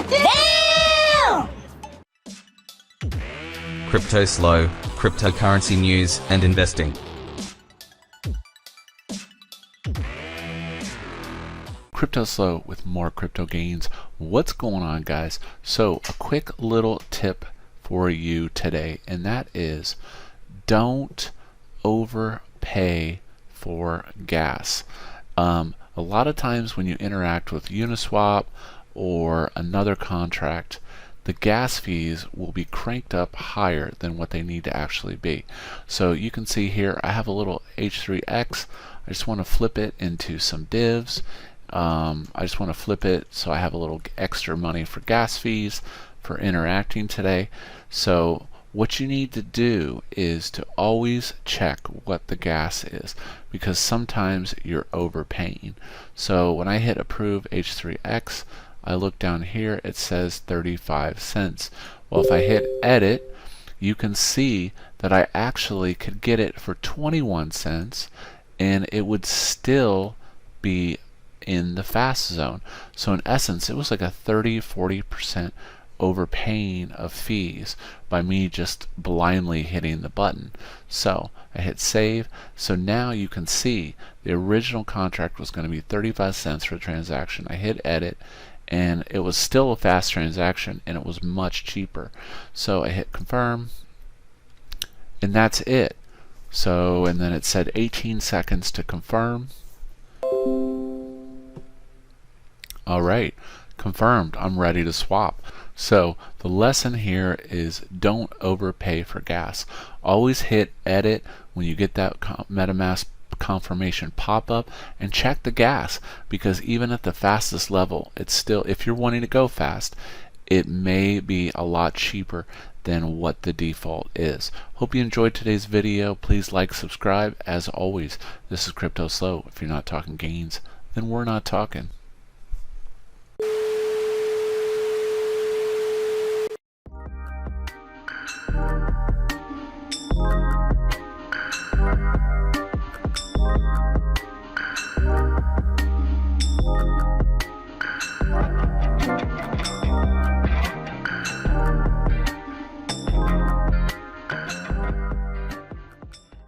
Damn! Cryptoslo, cryptocurrency news and investing. Cryptoslo with more crypto gains. What's going on, guys? So a quick little tip for you today, and that is don't overpay for gas. A lot of times when you interact with Uniswap or another contract, the gas fees will be cranked up higher than what they need to actually be. So you can see here I have a little H3X. I just want to flip it into some divs. I just want to flip it so I have a little extra money for gas fees for interacting today. So what you need to do is to always check what the gas is, because sometimes you're overpaying. So when I hit approve H3X, I look down here, it says 35 cents. Well, if I hit edit, you can see that I actually could get it for 21 cents and it would still be in the fast zone. So in essence, it was like a 30-40% overpaying of fees by me just blindly hitting the button. So I hit save. So now you can see the original contract was going to be 35 cents for a transaction. I hit edit and it was still a fast transaction and it was much cheaper. So I hit confirm and that's it. So, and then it said 18 seconds to confirm. Alright, confirmed. I'm ready to swap. So the lesson here is don't overpay for gas. Always hit edit when you get that MetaMask confirmation pop-up and check the gas, because even at the fastest level, it's still, if you're wanting to go fast, it may be a lot cheaper than what the default is. Hope you enjoyed today's video. Please like, subscribe. As always, this is Cryptoslo. If you're not talking gains, then we're not talking.